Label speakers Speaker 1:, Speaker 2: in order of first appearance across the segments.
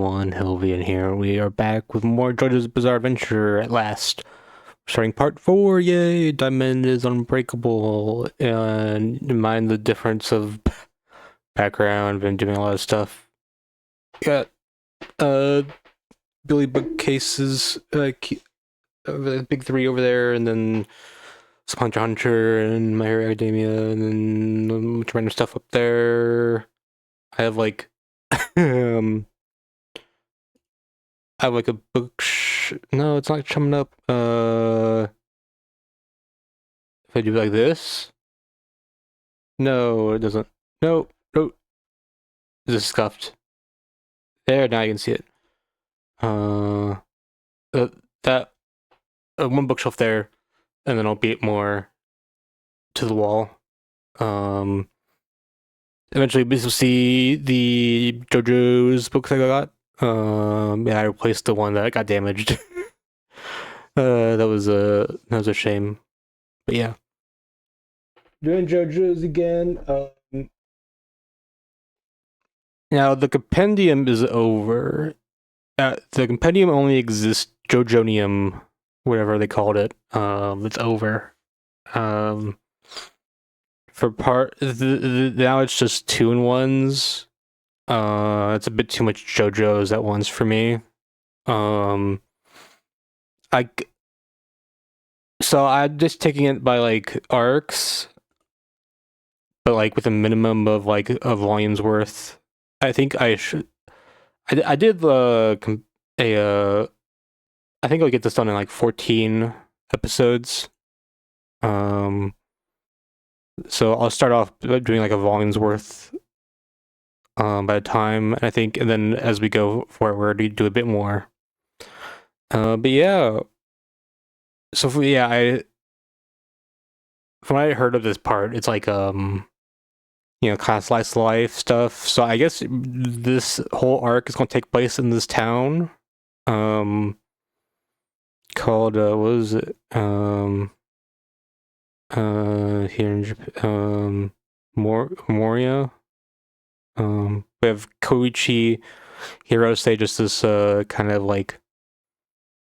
Speaker 1: everyone, Helvian here. We are back with more JoJo's Bizarre Adventure at last. Starting part 4, yay! Diamond is unbreakable, and mind the difference of background, been doing a lot of stuff. Got, Billy bookcases, the big three over there, and then Hunter Hunter, and My Hero Academia, and then a bunch of random stuff up there. I have like, I have like a book. No, it's not coming up. If I do like this, no, it doesn't. No, no, this is scuffed. There, now you can see it. That one bookshelf there, and then I'll beat more to the wall. Eventually, we will see the JoJo's books I got. Yeah, I replaced the one that got damaged. That was a shame. But yeah, doing JoJo's again. Now the compendium is over. The compendium only exists JoJonium, whatever they called it. It's over. For part now it's just 2-in-1s. It's a bit too much JoJo's at once for me. I'm just taking it by like arcs, but like with a minimum of like a volume's worth. I think I should. I did I think I'll get this done in like 14 episodes. So I'll start off doing like a volume's worth by the time, and then as we go forward, we do a bit more. But yeah. So from what I heard of this part, it's like kind of slice of life stuff. So I guess this whole arc is going to take place in this town, called what was it? Here in Japan, Moria. We have Koichi Hirose, just this kind of like,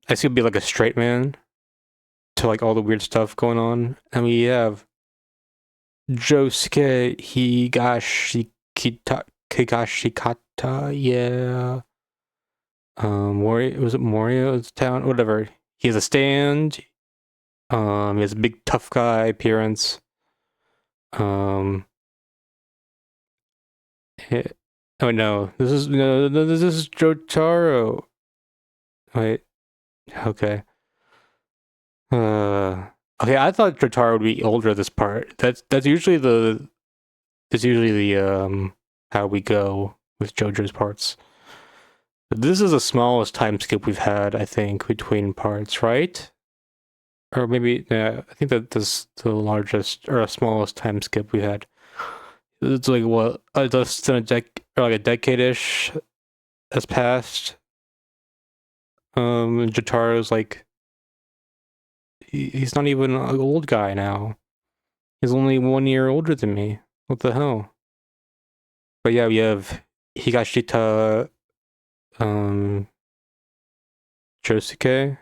Speaker 1: I guess he'll be like a straight man to like all the weird stuff going on, and we have Josuke Higashikata, yeah. Was it Morio's town? Whatever. He has a stand. He has a big tough guy appearance. Oh no, this is Jotaro. Wait, okay. Okay, I thought Jotaro would be older this part. That's usually the how we go with JoJo's parts. But this is the smallest time skip we've had, I think, between parts, right? Or maybe, yeah, I think that this is the largest or smallest time skip we had. It's like what, less than a decade-ish has passed. Jotaro's like, he's not even an old guy now. He's only 1 year older than me. What the hell? But yeah, we have Higashita, Josuke.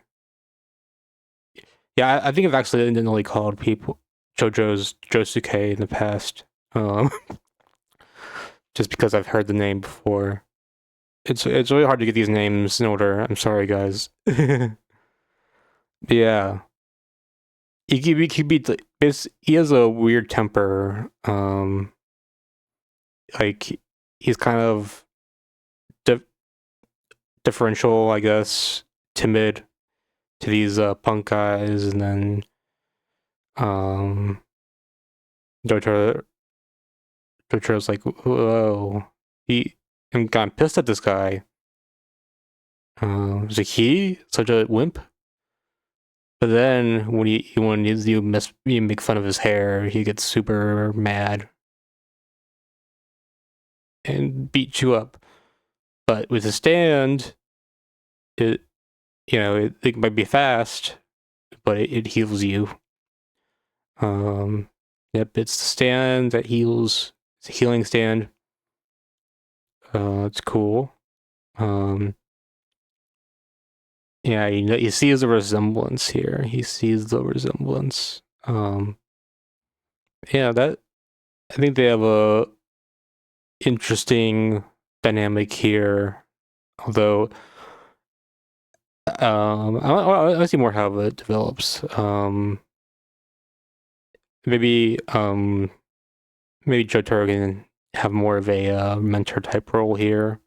Speaker 1: Yeah, I think I've accidentally called people JoJo's Josuke in the past. Just because I've heard the name before. It's really hard to get these names in order. I'm sorry, guys. Yeah, he has a weird temper. Like he's kind of differential, I guess, timid to these punk guys, and then Jotaro's like, whoa, I'm kind of pissed at this guy. Is he such a wimp? But then when you make fun of his hair, he gets super mad and beats you up. But with a stand, it might be fast, but it heals you. Yep, it's the stand that heals. It's a healing stand. It's cool. Yeah, he sees the resemblance here. He sees the resemblance. Yeah, that I think they have a interesting dynamic here. Although, I see more how it develops. Maybe, maybe Jotaro can have more of a mentor type role here.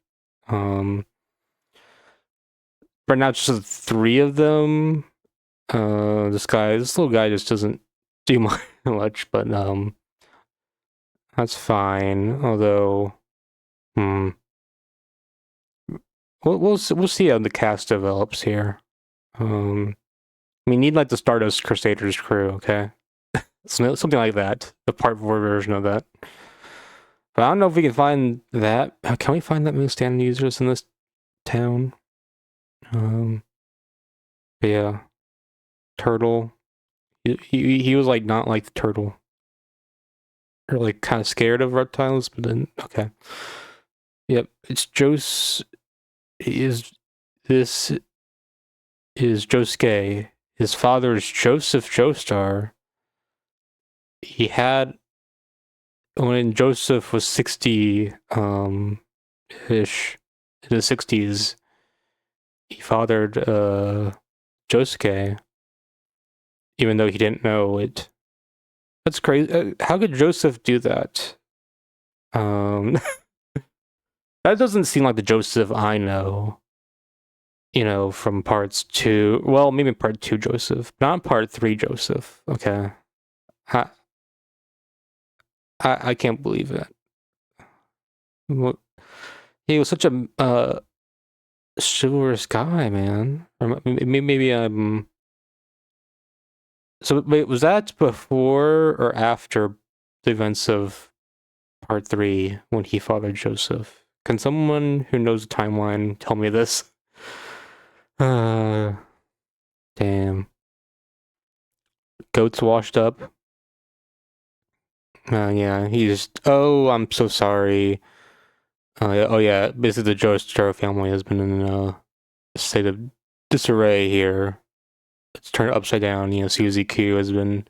Speaker 1: Right now, just the three of them. This little guy, just doesn't do much, but that's fine. Although, hmm, we'll see how the cast develops here. We need like the Stardust Crusaders crew, okay? Something like that. The Part 4 version of that. But I don't know if we can find that. Can we find that many stand users in this town? But yeah. Turtle. He was like not like the turtle. Or like kind of scared of reptiles, but then okay. Yep, it's this is Josuke. His father is Joseph Joestar. He had when Joseph was 60 ish in the 60s, he fathered Josuke, even though he didn't know it. That's crazy. How could Joseph do that? That doesn't seem like the Joseph I know. You know, from parts 2. Well, maybe part 2 Joseph, not part 3 Joseph. Okay. I I can't believe that. He was such a chivalrous guy, man. Or maybe I'm. So wait, was that before or after the events of part 3 when he fathered Joseph? Can someone who knows the timeline tell me this? Damn. Goat's washed up. Yeah, he's. Oh, I'm so sorry. Oh yeah, basically the Joestar family has been in a state of disarray here. It's turned upside down. You know, Suzy Q has been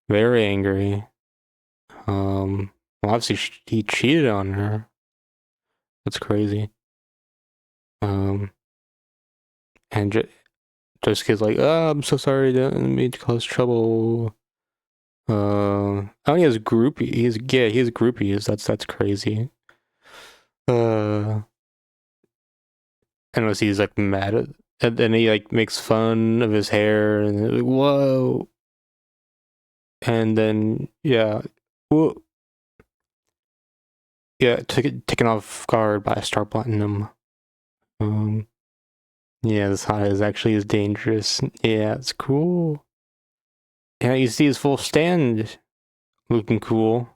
Speaker 1: very angry. Well, obviously he cheated on her. That's crazy. And Josuke's like, oh, I'm so sorry, didn't mean to cause trouble. Oh, he has groupie. He has groupies. That's crazy. Unless he's like mad at, and then he like makes fun of his hair and like, whoa. And then yeah, whoa. Yeah, taken off guard by Star Platinum. Yeah, this high is dangerous. Yeah, it's cool. Yeah, you see his full stand looking cool.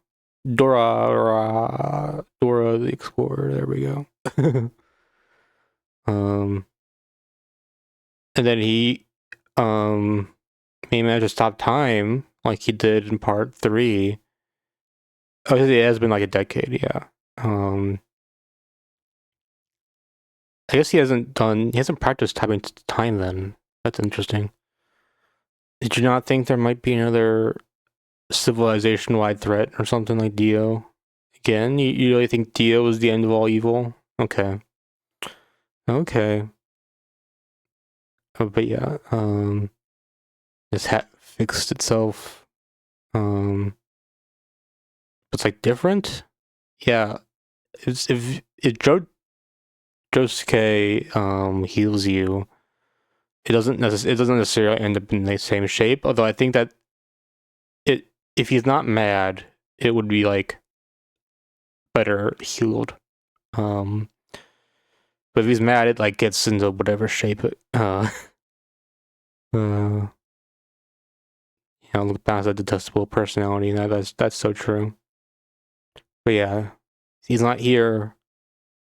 Speaker 1: Dora the Explorer. There we go. And then he managed to stop time like he did in part 3. Oh, it has been like a decade. Yeah. I guess he hasn't practiced time then. That's interesting. Did you not think there might be another civilization-wide threat or something like Dio? Again, you really think Dio is the end of all evil? Okay. Okay. But yeah, his hat fixed itself. It's like different? Yeah. If Josuke heals you, it doesn't necessarily end up in the same shape. Although I think that if he's not mad, it would be like better healed. But if he's mad, it like gets into whatever shape it. Look past that detestable personality. That's so true. But yeah, he's not here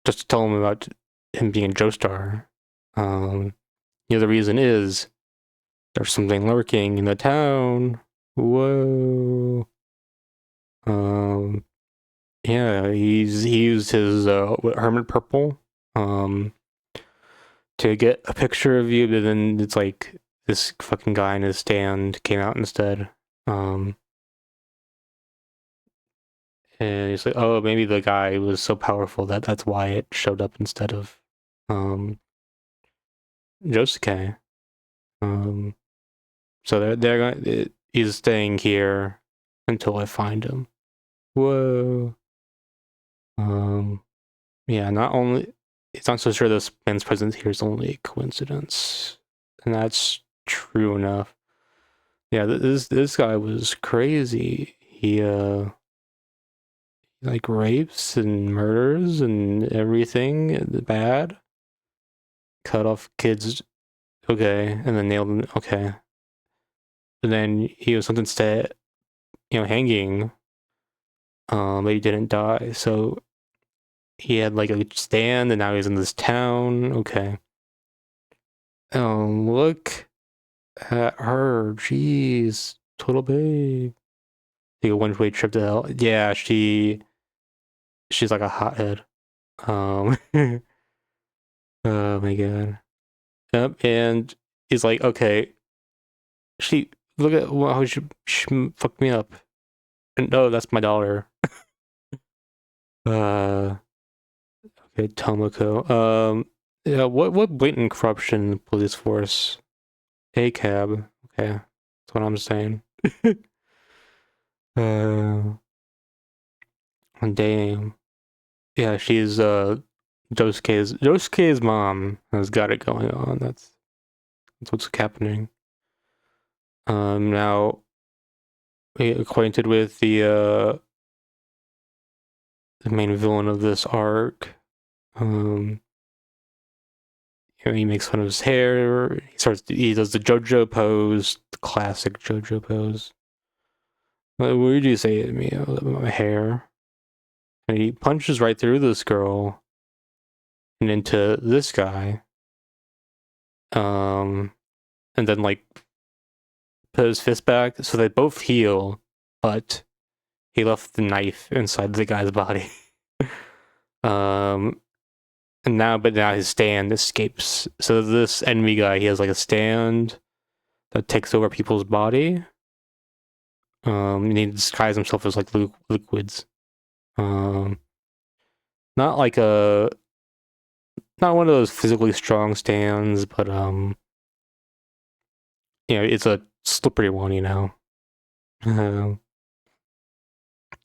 Speaker 1: just to tell him about him being a Joestar. The other reason is there's something lurking in the town. Whoa. Yeah, he used his Hermit Purple. to get a picture of you, but then it's like this fucking guy in his stand came out instead. And he's like, oh, maybe the guy was so powerful that's why it showed up instead of Josuke. So they're going. He's staying here until I find him. Whoa. Yeah. Not only it's not so sure this man's presence here is only a coincidence, and that's true enough. Yeah, this guy was crazy. He like rapes and murders and everything bad. Cut off kids, okay, and then nailed them, okay. And then he was something instead, hanging. But he didn't die, so he had like a stand, and now he's in this town. Okay. Look at her. Jeez, total babe. Take a one-way trip to hell. Yeah, she's like a hothead. Oh my god. Yep, and he's like, okay, she look at how she fucked me up. And no, that's my daughter. Okay, Tomoko. Yeah, what blatant corruption in the police force? A cab. Okay, that's what I'm saying. uh, damn. Yeah, she's Josuke's mom has got it going on. That's what's happening. Now we acquainted with the main villain of this arc. He makes fun of his hair. He does the JoJo pose, the classic JoJo pose. What did you say to me about my hair? And he punches right through this girl and into this guy. And then like put his fist back so they both heal, but he left the knife inside the guy's body. And now his stand escapes. So this enemy guy, he has like a stand that takes over people's body. And he disguises himself as like liquids. Not like not one of those physically strong stands, but it's a slippery one,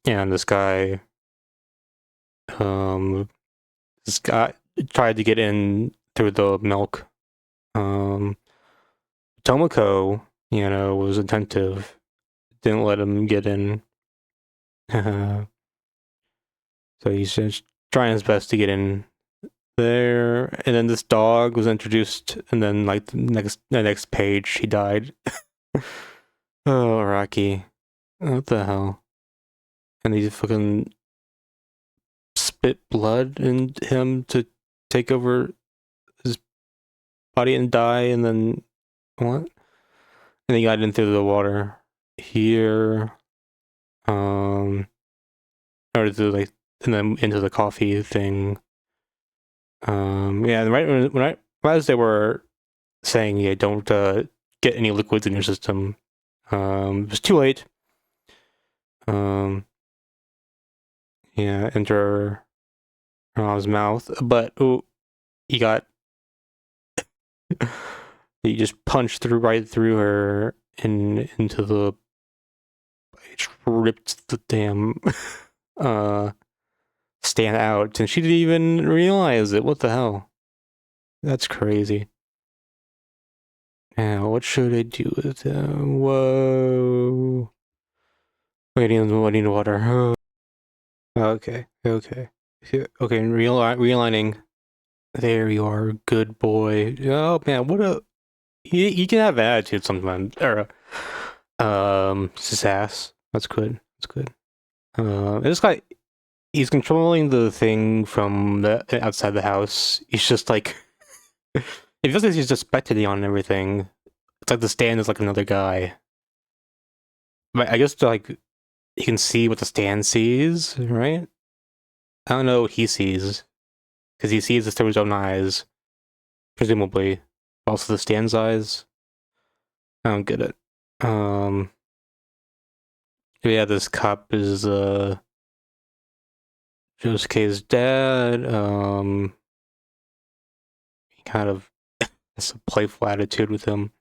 Speaker 1: and this guy tried to get in through the milk. Tomoko, was attentive, didn't let him get in. So he's just trying his best to get in there. And then this dog was introduced, and then like the next page, he died. Oh, Rocky. What the hell? And he fucking spit blood in him to take over his body and die, and then what? And he got into the water here, or to like, and then into the coffee thing. Yeah, and right as they were saying, yeah, don't get any liquids in your system. It was too late. Yeah, enter his mouth, but he got he just punched right through her and into the. It ripped the damn stand out, and she didn't even realize it. What the hell? That's crazy. Now, what should I do with them? Whoa. Waiting water. Okay. Okay, realigning. There you are, good boy. Oh man, what a he can have attitude sometimes. Or sass. That's good. That's good. This guy, he's controlling the thing from the outside the house. He's just like it feels like he's just spectating on everything. It's like the stand is like another guy. But I guess like he can see what the stand sees, right? I don't know what he sees because he sees this through his own eyes. presumably. Also the stand size. I don't get it. Yeah, this cop is Josuke's dad. He kind of has a playful attitude with him.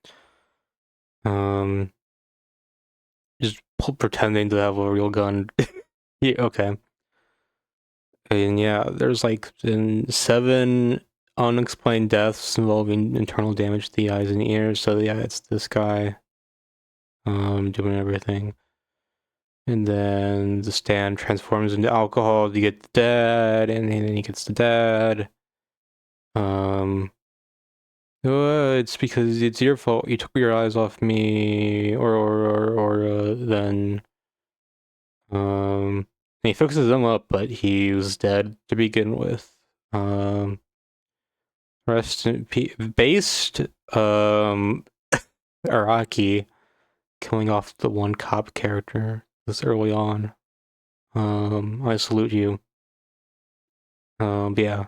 Speaker 1: Just pretending to have a real gun. Yeah, okay. And yeah, there's like been 7 unexplained deaths involving internal damage to the eyes and ears. So yeah, it's this guy doing everything. And then the stand transforms into alcohol to get the dad, and then he gets the dad. It's because it's your fault. You took your eyes off me, or then and he fixes him up, but he was dead to begin with. Um, rest in peace. Based Araki killing off the one cop character this early on. I salute you. Yeah.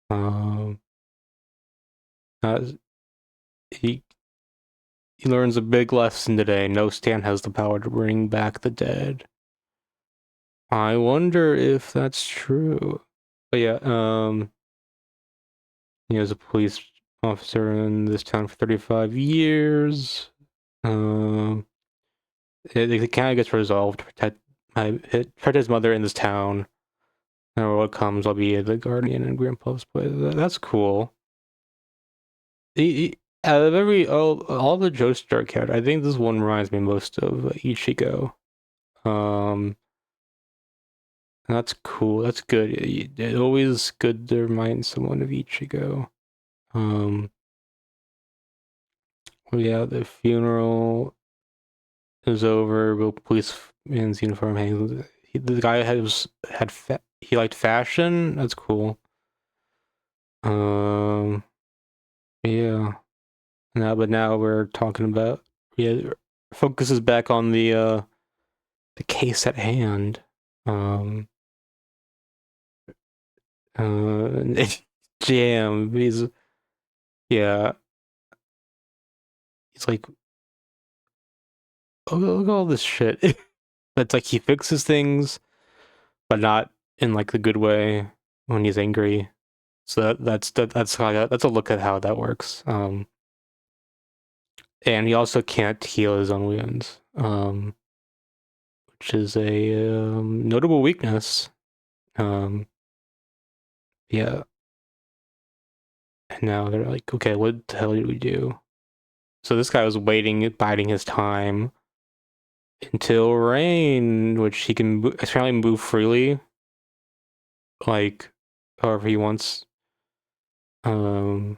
Speaker 1: Um, uh, he he learns a big lesson today. No stand has the power to bring back the dead. I wonder if that's true. But yeah, he was a police officer in this town for 35 years. Um, it kind of gets resolved to protect his mother in this town. No what comes, I'll be the guardian in Grandpa's place. That's cool. Out of all the Joestar characters, I think this one reminds me most of Ichigo. That's cool. That's good. It's always good to remind someone of Ichigo. Well, yeah, the funeral is over. The policeman's uniform hangs. The guy he liked fashion. That's cool. Um, yeah. Now we're talking about focus is back on the case at hand. Um, Jam. Yeah. He's like, oh, look at all this shit. It's like he fixes things, but not in like the good way when he's angry. So that's a look at how that works. And he also can't heal his own wounds, which is a notable weakness. Um, yeah. And now they're like, okay, what the hell did we do? So this guy was waiting, biding his time until rain, which he can apparently move freely, like however he wants. Um,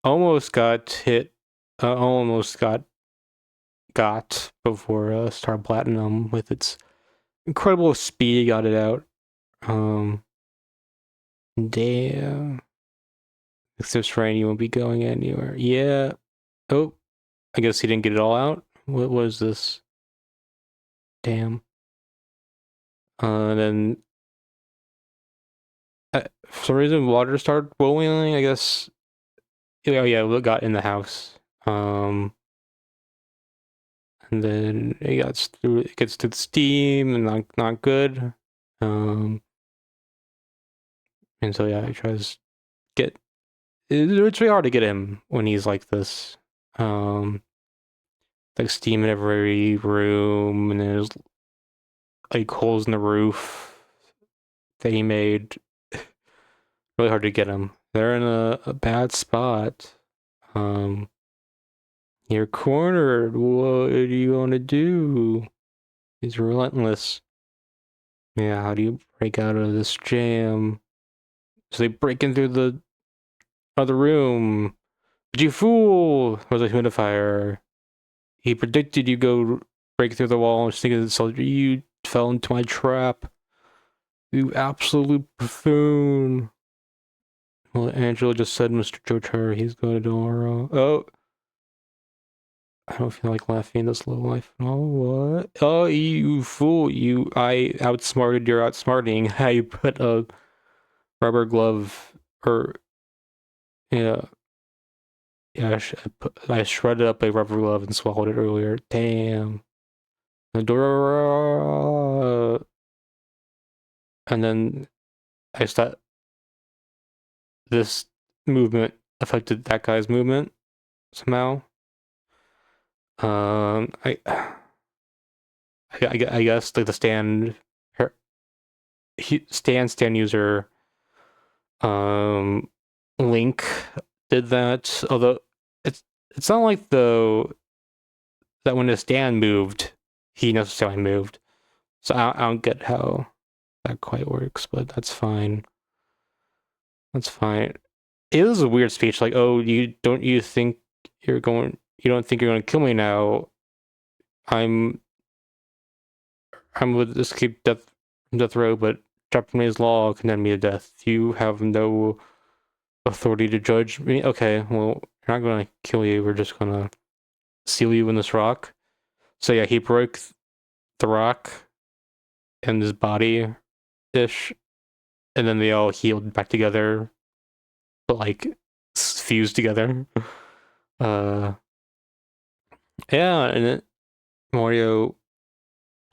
Speaker 1: almost got hit. Almost got before Star Platinum with its incredible speed got it out. Damn. If this rain, you won't be going anywhere. Yeah. Oh, I guess he didn't get it all out. What was this? Damn. Then for some reason, water started boiling. I guess. Oh yeah, it got in the house. And then it gets to the steam and not good. And so yeah, he tries to get. It's really hard to get him when he's like this. Like steam in every room, and there's like holes in the roof that he made. Really hard to get him. They're in a bad spot. Um, you're cornered. What are you gonna do? He's relentless. Yeah, how do you break out of this jam? So they break in through the other room. But you fool! Was a humidifier. He predicted you go break through the wall and sneak into the soldier. You fell into my trap. You absolute buffoon. Well, Angela just said Mr. Jotar, he's going tomorrow. Oh. I don't feel like laughing this low life. Oh, what? Oh, you fool. I outsmarted your outsmarting. How you put a rubber glove, or, yeah. Yeah, I shredded up a rubber glove and swallowed it earlier. Damn. And then I thought this movement affected that guy's movement somehow. I guess like the her, stand user um Link did that. Although it's not like though that when the stand moved, he necessarily moved. So I don't get how that quite works, but that's fine. That's fine. It was a weird speech, like, oh, you think you don't think you're gonna kill me now. I'm I'm with escape death row, but Japanese law condemned me to death. You have no authority to judge me. Okay, well, we're not gonna kill you, we're just gonna seal you in this rock. So yeah, he broke the rock and his body ish, and then they all healed back together, but like fused together. Uh, yeah, and Mario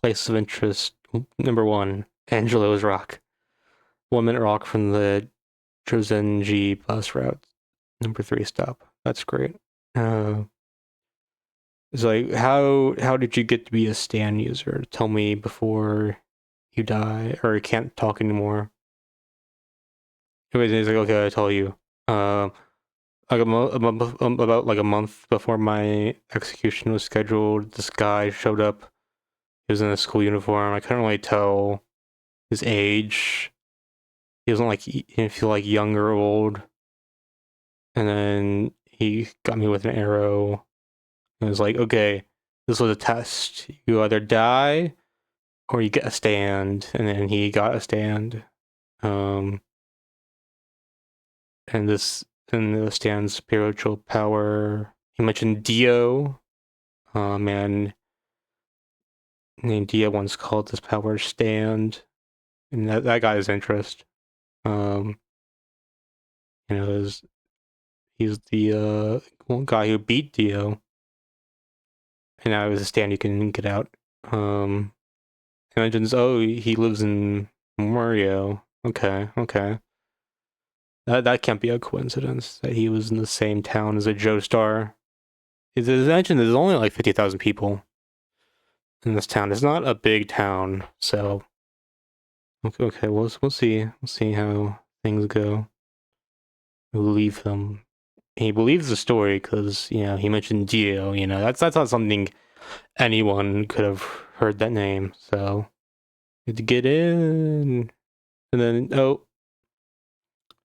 Speaker 1: place of interest number 1, Angelo's Rock. 1 minute rock from the Josenji bus route. Number 3 stop. That's great. It's like how did you get to be a Stan user? Tell me before you die or you can't talk anymore. Anyways, he's like, okay, I tell you. Like about like a month before my execution was scheduled, this guy showed up. He was in a school uniform. I couldn't really tell his age. He wasn't like he didn't feel like young or old. And then he got me with an arrow. And it was like, okay, this was a test. You either die or you get a stand. And then he got a stand. Um, and the stand's spiritual power. He mentioned Dio. Man named Dio once called this power stand. And that got his interest. Um, you know, he's the one guy who beat Dio. And now there's a stand you can get out. He mentions, oh, he lives in Mario. Okay, okay. That can't be a coincidence that he was in the same town as a Joestar. As mentioned, there's only like 50,000 people in this town. It's not a big town, so okay, we'll see. We'll see how things go. We believe him. He believes the story because he mentioned Dio. That's not something anyone could have heard that name. So to get in, and then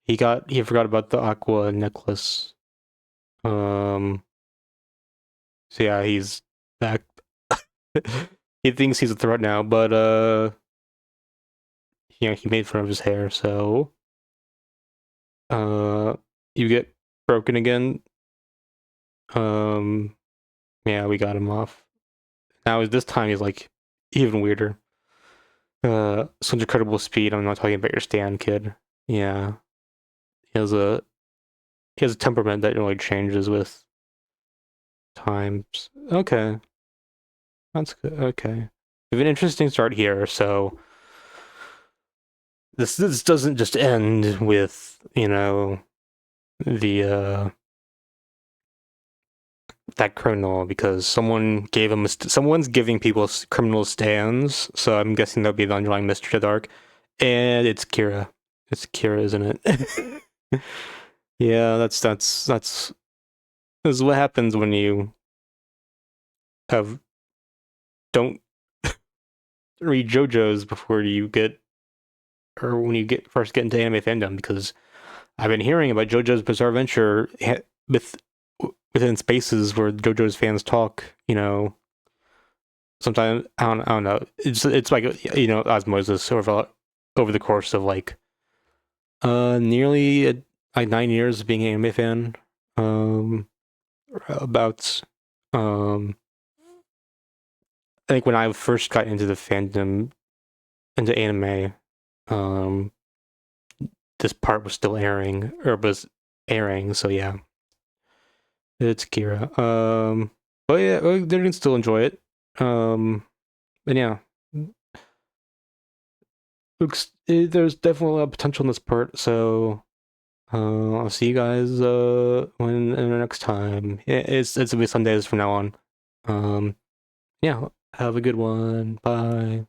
Speaker 1: he forgot about the aqua necklace. So yeah, he's back. He thinks he's a threat now, but he made fun of his hair, so you get broken again. Yeah, we got him off. Now this time he's like even weirder. Such incredible speed. I'm not talking about your stand, kid. Yeah, he has a temperament that really changes with times. Okay, that's good. Okay, we have an interesting start here. So this doesn't just end with the that criminal because someone's giving people criminal stands. So I'm guessing that'll be the underlying mystery of the arc, and it's Kira. It's Kira, isn't it? Yeah, this is what happens when you have don't read JoJo's before you get or when you first get into anime fandom, because I've been hearing about JoJo's Bizarre Adventure within spaces where JoJo's fans talk. Sometimes I don't know. It's like osmosis over the course of like nearly like 9 years of being an anime fan. About I think when I first got into the fandom into anime, um, this part was still airing or was airing. So yeah, It's Kira. But yeah, they can still enjoy it. And yeah, there's definitely a lot of potential in this part. So I'll see you guys when in the next time. It's gonna be Sundays from now on. Yeah, have a good one. Bye.